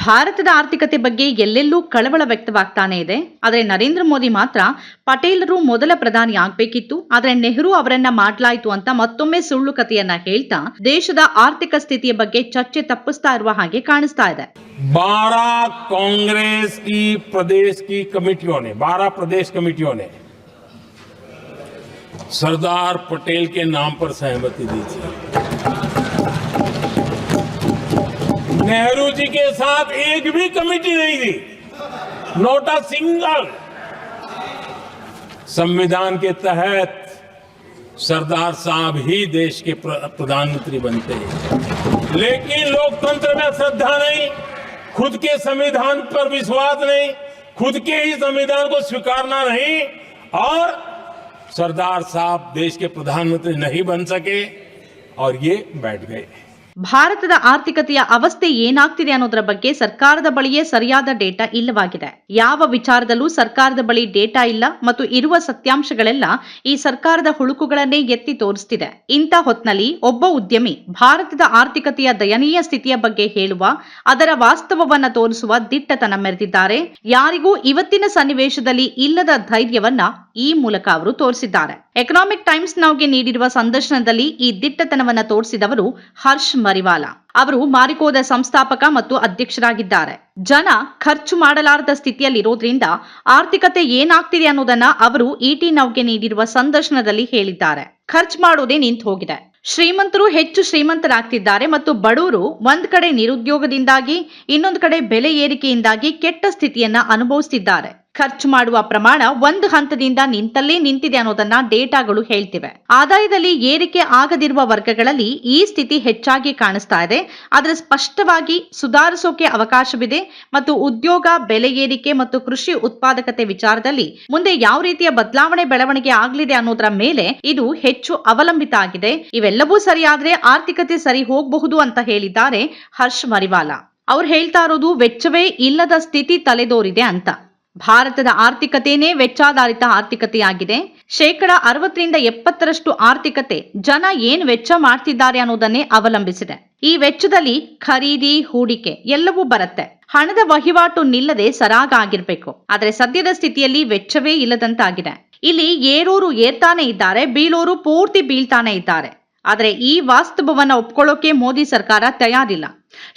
ಭಾರತದ ಆರ್ಥಿಕತೆ ಬಗ್ಗೆ ಎಲ್ಲೆಲ್ಲೂ ಕಳವಳ ವ್ಯಕ್ತವಾಗ್ತಾನೆ ಇದೆ. ಆದರೆ ನರೇಂದ್ರ ಮೋದಿ ಮಾತ್ರ ಪಟೇಲರು ಮೊದಲ ಪ್ರಧಾನಿ ಆಗ್ಬೇಕಿತ್ತು, ಆದರೆ ನೆಹರು ಅವರನ್ನ ಮಾಡ್ಲಾಯ್ತು ಅಂತ ಮತ್ತೊಮ್ಮೆ ಸುಳ್ಳು ಕಥೆಯನ್ನ ಹೇಳ್ತಾ ದೇಶದ ಆರ್ಥಿಕ ಸ್ಥಿತಿಯ ಬಗ್ಗೆ ಚರ್ಚೆ ತಪ್ಪಿಸ್ತಾ ಇರುವ ಹಾಗೆ ಕಾಣಿಸ್ತಾ ಇದೆ. 12 कांग्रेस की प्रदेश की कमेटियों ने 12 प्रदेश कमेटियों ने सरदार पटेल के नाम पर सहमति दी थी। नेहरू जी के साथ एक भी कमेटी नहीं थी, नॉट अ सिंगल। संविधान के तहत सरदार साहब ही देश के प्रधानमंत्री बनते हैं, लेकिन लोकतंत्र में श्रद्धा नहीं, खुद के संविधान पर विश्वास नहीं, खुद के ही संविधान को स्वीकारना नहीं, और सरदार साहब देश के प्रधानमंत्री नहीं बन सके और ये बैठ गए। ಭಾರತದ ಆರ್ಥಿಕತೆಯ ಅವಸ್ಥೆ ಏನಾಗ್ತಿದೆ ಅನ್ನೋದರ ಬಗ್ಗೆ ಸರ್ಕಾರದ ಬಳಿಯೇ ಸರಿಯಾದ ಡೇಟಾ ಇಲ್ಲವಾಗಿದೆ. ಯಾವ ವಿಚಾರದಲ್ಲೂ ಸರ್ಕಾರದ ಬಳಿ ಡೇಟಾ ಇಲ್ಲ ಮತ್ತು ಇರುವ ಸತ್ಯಾಂಶಗಳೆಲ್ಲ ಈ ಸರ್ಕಾರದ ಹುಳುಕುಗಳನ್ನೇ ಎತ್ತಿ ತೋರಿಸ್ತಿದೆ. ಇಂಥ ಹೊತ್ನಲ್ಲಿ ಒಬ್ಬ ಉದ್ಯಮಿ ಭಾರತದ ಆರ್ಥಿಕತೆಯ ದಯನೀಯ ಸ್ಥಿತಿಯ ಬಗ್ಗೆ ಹೇಳುವ, ಅದರ ವಾಸ್ತವವನ್ನ ತೋರಿಸುವ ದಿಟ್ಟತನ ಮೆರೆದಿದ್ದಾರೆ. ಯಾರಿಗೂ ಇವತ್ತಿನ ಸನ್ನಿವೇಶದಲ್ಲಿ ಇಲ್ಲದ ಧೈರ್ಯವನ್ನ ಈ ಮೂಲಕ ಅವರು ತೋರಿಸಿದ್ದಾರೆ. ಎಕನಾಮಿಕ್ ಟೈಮ್ಸ್ ನೌಗೆ ನೀಡಿರುವ ಸಂದರ್ಶನದಲ್ಲಿ ಈ ದಿಟ್ಟತನವನ್ನ ತೋರಿಸಿದವರು ಹರ್ಷ್ ಮರಿವಾಲಾ. ಅವರು ಮಾರಿಕೋದ ಸಂಸ್ಥಾಪಕ ಮತ್ತು ಅಧ್ಯಕ್ಷರಾಗಿದ್ದಾರೆ. ಜನ ಖರ್ಚು ಮಾಡಲಾರದ ಸ್ಥಿತಿಯಲ್ಲಿರೋದ್ರಿಂದ ಆರ್ಥಿಕತೆ ಏನಾಗ್ತಿದೆ ಅನ್ನೋದನ್ನ ಅವರು ಇಟಿ ನೌಗೆ ನೀಡಿರುವ ಸಂದರ್ಶನದಲ್ಲಿ ಹೇಳಿದ್ದಾರೆ. ಖರ್ಚು ಮಾಡೋದೇ ನಿಂತು ಹೋಗಿದೆ. ಶ್ರೀಮಂತರು ಹೆಚ್ಚು ಶ್ರೀಮಂತರಾಗ್ತಿದ್ದಾರೆ ಮತ್ತು ಬಡವರು ಒಂದ್ ಕಡೆ ನಿರುದ್ಯೋಗದಿಂದಾಗಿ, ಇನ್ನೊಂದು ಕಡೆ ಬೆಲೆ ಏರಿಕೆಯಿಂದಾಗಿ ಕೆಟ್ಟ ಸ್ಥಿತಿಯನ್ನ ಅನುಭವಿಸುತ್ತಿದ್ದಾರೆ. ಖರ್ಚು ಮಾಡುವ ಪ್ರಮಾಣ ಒಂದು ಹಂತದಿಂದ ನಿಂತಲ್ಲೇ ನಿಂತಿದೆ ಅನ್ನೋದನ್ನ ಡೇಟಾಗಳು ಹೇಳ್ತಿವೆ. ಆದಾಯದಲ್ಲಿ ಏರಿಕೆ ಆಗದಿರುವ ವರ್ಗಗಳಲ್ಲಿ ಈ ಸ್ಥಿತಿ ಹೆಚ್ಚಾಗಿ ಕಾಣಿಸ್ತಾ ಇದೆ. ಆದರೆ ಸ್ಪಷ್ಟವಾಗಿ ಸುಧಾರಿಸೋಕೆ ಅವಕಾಶವಿದೆ ಮತ್ತು ಉದ್ಯೋಗ, ಬೆಲೆ ಏರಿಕೆ ಮತ್ತು ಕೃಷಿ ಉತ್ಪಾದಕತೆ ವಿಚಾರದಲ್ಲಿ ಮುಂದೆ ಯಾವ ರೀತಿಯ ಬದಲಾವಣೆ ಬೆಳವಣಿಗೆ ಆಗಲಿದೆ ಅನ್ನೋದರ ಮೇಲೆ ಇದು ಹೆಚ್ಚು ಅವಲಂಬಿತ ಆಗಿದೆ. ಇವೆಲ್ಲವೂ ಸರಿಯಾದ್ರೆ ಆರ್ಥಿಕತೆ ಸರಿ ಹೋಗಬಹುದು ಅಂತ ಹೇಳಿದ್ದಾರೆ ಹರ್ಷ್ ಮರಿವಾಲಾ. ಅವ್ರು ಹೇಳ್ತಾ ಇರೋದು ವೆಚ್ಚವೇ ಇಲ್ಲದ ಸ್ಥಿತಿ ತಲೆದೋರಿದೆ ಅಂತ. ಭಾರತದ ಆರ್ಥಿಕತೆನೇ ವೆಚ್ಚಾಧಾರಿತ ಆರ್ಥಿಕತೆಯಾಗಿದೆ. 60% ಆರ್ಥಿಕತೆ ಜನ ಏನ್ ವೆಚ್ಚ ಮಾಡ್ತಿದ್ದಾರೆ ಅನ್ನೋದನ್ನೇ ಅವಲಂಬಿಸಿದೆ. ಈ ವೆಚ್ಚದಲ್ಲಿ ಖರೀದಿ, ಹೂಡಿಕೆ ಎಲ್ಲವೂ ಬರುತ್ತೆ. ಹಣದ ವಹಿವಾಟು ನಿಲ್ಲದೆ ಸರಾಗಾಗಿರ್ಬೇಕು. ಆದ್ರೆ ಸದ್ಯದ ಸ್ಥಿತಿಯಲ್ಲಿ ವೆಚ್ಚವೇ ಇಲ್ಲದಂತಾಗಿದೆ. ಇಲ್ಲಿ ಏರೋರು ಏರ್ತಾನೆ ಇದ್ದಾರೆ, ಬೀಳೋರು ಪೂರ್ತಿ ಬೀಳ್ತಾನೆ ಇದ್ದಾರೆ. ಆದರೆ ಈ ವಾಸ್ತವವನ್ನ ಒಪ್ಕೊಳ್ಳೋಕೆ ಮೋದಿ ಸರ್ಕಾರ ತಯಾರಿಲ್ಲ.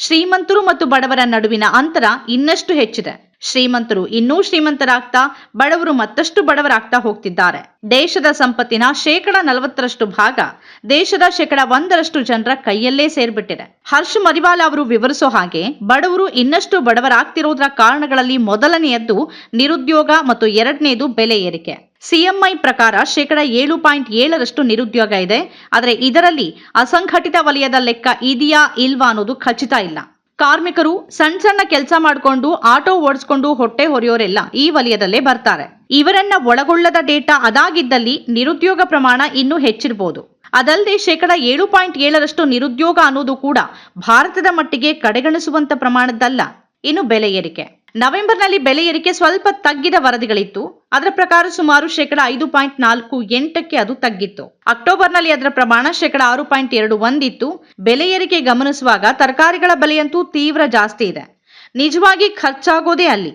ಶ್ರೀಮಂತರು ಮತ್ತು ಬಡವರ ನಡುವಿನ ಅಂತರ ಇನ್ನಷ್ಟು ಹೆಚ್ಚಿದೆ. ಶ್ರೀಮಂತರು ಇನ್ನೂ ಶ್ರೀಮಂತರಾಗ್ತಾ, ಬಡವರು ಮತ್ತಷ್ಟು ಬಡವರಾಗ್ತಾ ಹೋಗ್ತಿದ್ದಾರೆ. ದೇಶದ ಸಂಪತ್ತಿನ 40% ಭಾಗ ದೇಶದ 1% ಜನರ ಕೈಯಲ್ಲೇ ಸೇರ್ಬಿಟ್ಟಿದೆ. ಹರ್ಷ್ ಮರಿವಾಲಾ ಅವರು ವಿವರಿಸೋ ಹಾಗೆ ಬಡವರು ಇನ್ನಷ್ಟು ಬಡವರಾಗ್ತಿರೋದ್ರ ಕಾರಣಗಳಲ್ಲಿ ಮೊದಲನೆಯದ್ದು ನಿರುದ್ಯೋಗ ಮತ್ತು ಎರಡನೇದು ಬೆಲೆ ಏರಿಕೆ. ಸಿಎಂಐ ಪ್ರಕಾರ 7.7% ನಿರುದ್ಯೋಗ ಇದೆ. ಆದರೆ ಇದರಲ್ಲಿ ಅಸಂಘಟಿತ ವಲಯದ ಲೆಕ್ಕ ಇದೆಯಾ ಇಲ್ವಾ ಅನ್ನೋದು ಖಚಿತ ಇಲ್ಲ. ಕಾರ್ಮಿಕರು ಸಣ್ಣ ಸಣ್ಣ ಕೆಲಸ ಮಾಡಿಕೊಂಡು ಆಟೋ ಓಡಿಸ್ಕೊಂಡು ಹೊಟ್ಟೆ ಹೊರೆಯೋರೆಲ್ಲ ಈ ವಲಯದಲ್ಲೇ ಬರ್ತಾರೆ. ಇವರನ್ನ ಒಳಗೊಳ್ಳದ ಡೇಟಾ ಅದಾಗಿದ್ದಲ್ಲಿ ನಿರುದ್ಯೋಗ ಪ್ರಮಾಣ ಇನ್ನೂ ಹೆಚ್ಚಿರಬಹುದು. ಅದಲ್ಲದೆ 7.7% ನಿರುದ್ಯೋಗ ಅನ್ನೋದು ಕೂಡ ಭಾರತದ ಮಟ್ಟಿಗೆ ಕಡೆಗಣಿಸುವಂತ ಪ್ರಮಾಣದ್ದಲ್ಲ. ಇನ್ನು ಬೆಲೆ ಏರಿಕೆ, ನವೆಂಬರ್ನಲ್ಲಿ ಬೆಲೆ ಏರಿಕೆ ಸ್ವಲ್ಪ ತಗ್ಗಿದ ವರದಿಗಳಿತ್ತು. ಅದರ ಪ್ರಕಾರ ಸುಮಾರು 5.48% ಅದು ತಗ್ಗಿತ್ತು. ಅಕ್ಟೋಬರ್ನಲ್ಲಿ ಅದರ ಪ್ರಮಾಣ 6.21 ಇತ್ತು. ಬೆಲೆ ಏರಿಕೆ ಗಮನಿಸುವಾಗ ತರಕಾರಿಗಳ ಬೆಲೆಯಂತೂ ತೀವ್ರ ಜಾಸ್ತಿ ಇದೆ. ನಿಜವಾಗಿ ಖರ್ಚಾಗೋದೇ ಅಲ್ಲಿ.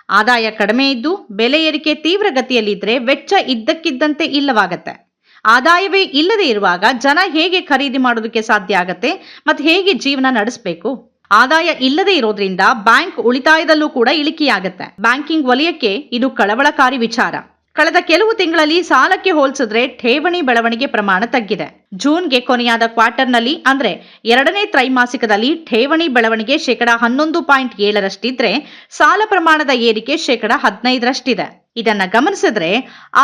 ಆದಾಯ ಕಡಿಮೆ ಇದ್ದು ಬೆಲೆ ಏರಿಕೆ ತೀವ್ರ ಗತಿಯಲ್ಲಿದ್ರೆ ವೆಚ್ಚ ಇದ್ದಕ್ಕಿದ್ದಂತೆ ಇಲ್ಲವಾಗತ್ತೆ. ಆದಾಯವೇ ಇಲ್ಲದೆ ಇರುವಾಗ ಜನ ಹೇಗೆ ಖರೀದಿ ಮಾಡೋದಕ್ಕೆ ಸಾಧ್ಯ ಆಗತ್ತೆ ಮತ್ತೆ ಹೇಗೆ ಜೀವನ ನಡೆಸಬೇಕು? ಆದಾಯ ಇಲ್ಲದೆ ಇರೋದ್ರಿಂದ ಬ್ಯಾಂಕ್ ಉಳಿತಾಯದಲ್ಲೂ ಕೂಡ ಇಳಿಕೆಯಾಗುತ್ತೆ. ಬ್ಯಾಂಕಿಂಗ್ ವಲಯಕ್ಕೆ ಇದು ಕಳವಳಕಾರಿ ವಿಚಾರ. ಕಳೆದ ಕೆಲವು ತಿಂಗಳಲ್ಲಿ ಸಾಲಕ್ಕೆ ಹೋಲಿಸಿದ್ರೆ ಠೇವಣಿ ಬೆಳವಣಿಗೆ ಪ್ರಮಾಣ ತಗ್ಗಿದೆ. ಜೂನ್ಗೆ ಕೊನೆಯಾದ ಕ್ವಾರ್ಟರ್ನಲ್ಲಿ ಅಂದ್ರೆ 2ನೇ ತ್ರೈಮಾಸಿಕದಲ್ಲಿ ಠೇವಣಿ ಬೆಳವಣಿಗೆ 11.7% ಸಾಲ ಪ್ರಮಾಣದ ಏರಿಕೆ 15% ಇದನ್ನ ಗಮನಿಸಿದ್ರೆ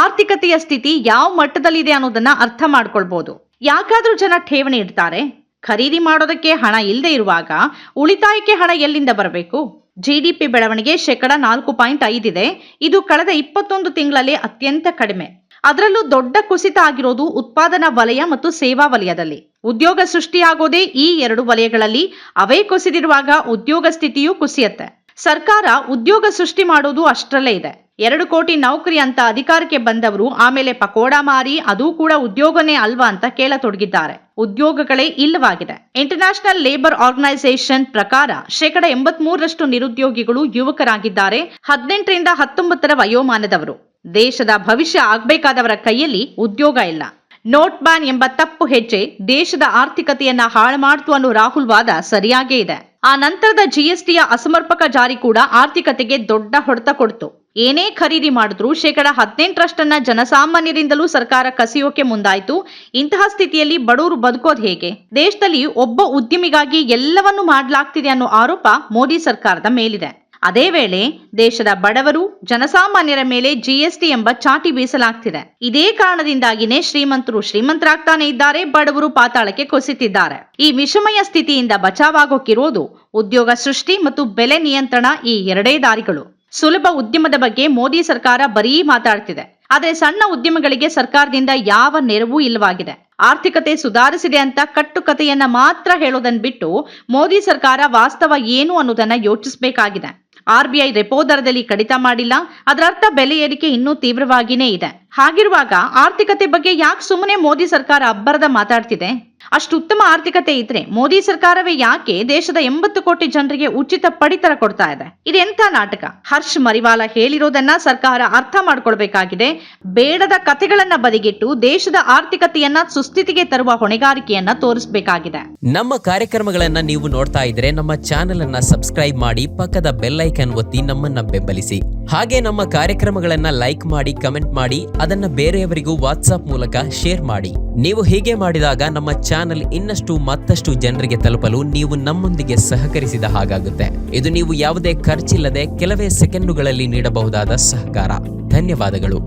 ಆರ್ಥಿಕತೆಯ ಸ್ಥಿತಿ ಯಾವ ಮಟ್ಟದಲ್ಲಿದೆ ಅನ್ನೋದನ್ನ ಅರ್ಥ ಮಾಡ್ಕೊಳ್ಬಹುದು. ಯಾಕಾದ್ರೂ ಜನ ಠೇವಣಿ ಇಡ್ತಾರೆ? ಖರೀದಿ ಮಾಡೋದಕ್ಕೆ ಹಣ ಇಲ್ಲದೆ ಇರುವಾಗ ಉಳಿತಾಯಕ್ಕೆ ಹಣ ಎಲ್ಲಿಂದ ಬರಬೇಕು? ಜಿಡಿಪಿ ಬೆಳವಣಿಗೆ 4.5 ಇದೆ. ಇದು ಕಳೆದ 21 ತಿಂಗಳಲ್ಲಿ ಅತ್ಯಂತ ಕಡಿಮೆ. ಅದರಲ್ಲೂ ದೊಡ್ಡ ಕುಸಿತ ಆಗಿರೋದು ಉತ್ಪಾದನಾ ವಲಯ ಮತ್ತು ಸೇವಾ ವಲಯದಲ್ಲಿ. ಉದ್ಯೋಗ ಸೃಷ್ಟಿಯಾಗೋದೇ ಈ ಎರಡು ವಲಯಗಳಲ್ಲಿ. ಅವೇ ಕುಸಿದಿರುವಾಗ ಉದ್ಯೋಗ ಸ್ಥಿತಿಯೂ ಕುಸಿಯುತ್ತೆ. ಸರ್ಕಾರ ಉದ್ಯೋಗ ಸೃಷ್ಟಿ ಮಾಡೋದು ಅಷ್ಟರಲ್ಲೇ ಇದೆ. 2 ಕೋಟಿ ನೌಕರಿ ಅಂತ ಅಧಿಕಾರಕ್ಕೆ ಬಂದವರು ಆಮೇಲೆ ಪಕೋಡ ಮಾರಿ ಅದೂ ಕೂಡ ಉದ್ಯೋಗನೇ ಅಲ್ವಾ ಅಂತ ಕೇಳತೊಡಗಿದ್ದಾರೆ. ಉದ್ಯೋಗಗಳೇ ಇಲ್ಲವಾಗಿದೆ. ಇಂಟರ್ನ್ಯಾಷನಲ್ ಲೇಬರ್ ಆರ್ಗನೈಸೇಷನ್ ಪ್ರಕಾರ 83% ನಿರುದ್ಯೋಗಿಗಳು ಯುವಕರಾಗಿದ್ದಾರೆ. 18 ರಿಂದ 19 ವಯೋಮಾನದವರು. ದೇಶದ ಭವಿಷ್ಯ ಆಗ್ಬೇಕಾದವರ ಕೈಯಲ್ಲಿ ಉದ್ಯೋಗ ಇಲ್ಲ. ನೋಟ್ ಬ್ಯಾನ್ ಎಂಬ ತಪ್ಪು ಹೆಜ್ಜೆ ದೇಶದ ಆರ್ಥಿಕತೆಯನ್ನ ಹಾಳು ಮಾಡ್ತು ಅನ್ನೋ ರಾಹುಲ್ ವಾದ ಸರಿಯಾಗೇ ಇದೆ. ಆ ನಂತರದ GSTಯ ಅಸಮರ್ಪಕ ಜಾರಿ ಕೂಡ ಆರ್ಥಿಕತೆಗೆ ದೊಡ್ಡ ಹೊಡೆತ ಕೊಡ್ತು. ಏನೇ ಖರೀದಿ ಮಾಡಿದ್ರೂ 18% ಜನಸಾಮಾನ್ಯರಿಂದಲೂ ಸರ್ಕಾರ ಕಸಿಯೋಕೆ ಮುಂದಾಯ್ತು. ಇಂತಹ ಸ್ಥಿತಿಯಲ್ಲಿ ಬಡವರು ಬದುಕೋದು ಹೇಗೆ? ದೇಶದಲ್ಲಿ ಒಬ್ಬ ಉದ್ಯಮಿಗಾಗಿ ಎಲ್ಲವನ್ನೂ ಮಾಡಲಾಗ್ತಿದೆ ಅನ್ನೋ ಆರೋಪ ಮೋದಿ ಸರ್ಕಾರದ ಮೇಲಿದೆ. ಅದೇ ವೇಳೆ ದೇಶದ ಬಡವರು ಜನಸಾಮಾನ್ಯರ ಮೇಲೆ GST ಎಂಬ ಚಾಟಿ ಬೀಸಲಾಗ್ತಿದೆ. ಇದೇ ಕಾರಣದಿಂದಾಗಿನೇ ಶ್ರೀಮಂತರು ಶ್ರೀಮಂತರಾಗ್ತಾನೆ ಇದ್ದಾರೆ, ಬಡವರು ಪಾತಾಳಕ್ಕೆ ಕುಸಿತಿದ್ದಾರೆ. ಈ ವಿಷಮಯ ಸ್ಥಿತಿಯಿಂದ ಬಚಾವಾಗೋಕಿರೋದು ಉದ್ಯೋಗ ಸೃಷ್ಟಿ ಮತ್ತು ಬೆಲೆ ನಿಯಂತ್ರಣ, ಈ 2 ದಾರಿಗಳು. ಸುಲಭ ಉದ್ಯಮದ ಬಗ್ಗೆ ಮೋದಿ ಸರ್ಕಾರ ಬರೀ ಮಾತಾಡ್ತಿದೆ. ಆದರೆ ಸಣ್ಣ ಉದ್ಯಮಗಳಿಗೆ ಸರ್ಕಾರದಿಂದ ಯಾವ ನೆರವೂ ಇಲ್ಲವಾಗಿದೆ. ಆರ್ಥಿಕತೆ ಸುಧಾರಿಸಿದೆ ಅಂತ ಕಟ್ಟುಕತೆಯನ್ನ ಮಾತ್ರ ಹೇಳೋದನ್ನ ಬಿಟ್ಟು ಮೋದಿ ಸರ್ಕಾರ ವಾಸ್ತವ ಏನು ಅನ್ನೋದನ್ನ ಯೋಚಿಸಬೇಕಾಗಿದೆ. RBI ರೆಪೋ ದರದಲ್ಲಿ ಕಡಿತ ಮಾಡಿಲ್ಲ. ಅದರ ಅರ್ಥ ಬೆಲೆ ಏರಿಕೆ ಇನ್ನೂ ತೀವ್ರವಾಗಿಯೇ ಇದೆ. ಹಾಗಿರುವಾಗ ಆರ್ಥಿಕತೆ ಬಗ್ಗೆ ಯಾಕೆ ಸುಮ್ಮನೆ ಮೋದಿ ಸರ್ಕಾರ ಅಬ್ಬರದ ಮಾತಾಡ್ತಿದೆ? ಅಷ್ಟು ಉತ್ತಮ ಆರ್ಥಿಕತೆ ಇದ್ರೆ ಮೋದಿ ಸರ್ಕಾರವೇ ಯಾಕೆ ದೇಶದ 80 ಕೋಟಿ ಜನರಿಗೆ ಉಚಿತ ಪಡಿತರ ಕೊಡ್ತಾ ಇದೆ? ಇದೆಂತ ನಾಟಕ? ಹರ್ಷ್ ಮರಿವಾಲ ಹೇಳಿರೋದನ್ನ ಸರ್ಕಾರ ಅರ್ಥ ಮಾಡ್ಕೊಳ್ಬೇಕಾಗಿದೆ. ಬೇಡದ ಕಥೆಗಳನ್ನ ಬದಿಗಿಟ್ಟು ದೇಶದ ಆರ್ಥಿಕತೆಯನ್ನ ಸುಸ್ಥಿತಿಗೆ ತರುವ ಹೊಣೆಗಾರಿಕೆಯನ್ನ ತೋರಿಸಬೇಕಾಗಿದೆ. ನಮ್ಮ ಕಾರ್ಯಕ್ರಮಗಳನ್ನ ನೀವು ನೋಡ್ತಾ ಇದ್ರೆ ನಮ್ಮ ಚಾನೆಲ್ ಅನ್ನ ಸಬ್ಸ್ಕ್ರೈಬ್ ಮಾಡಿ, ಪಕ್ಕದ ಬೆಲ್ ಐಕಾನ್ ಒತ್ತಿ ನಮ್ಮನ್ನ ಬೆಂಬಲಿಸಿ. ಹಾಗೆ ನಮ್ಮ ಕಾರ್ಯಕ್ರಮಗಳನ್ನ ಲೈಕ್ ಮಾಡಿ, ಕಮೆಂಟ್ ಮಾಡಿ, ಅದನ್ನ ಬೇರೆಯವರಿಗೂ ವಾಟ್ಸ್ಆಪ್ ಮೂಲಕ ಶೇರ್ ಮಾಡಿ. ನೀವು ಹೀಗೆ ಮಾಡಿದಾಗ ನಮ್ಮ ಚಾನೆಲ್ ಇನ್ನಷ್ಟು ಮತ್ತಷ್ಟು ಜನರಿಗೆ ತಲುಪಲು ನೀವು ನಮ್ಮೊಂದಿಗೆ ಸಹಕರಿಸಿದ ಹಾಗಾಗುತ್ತೆ. ಇದು ನೀವು ಯಾವುದೇ ಖರ್ಚಿಲ್ಲದೆ ಕೆಲವೇ ಸೆಕೆಂಡುಗಳಲ್ಲಿ ನೀಡಬಹುದಾದ ಸಹಕಾರ. ಧನ್ಯವಾದಗಳು.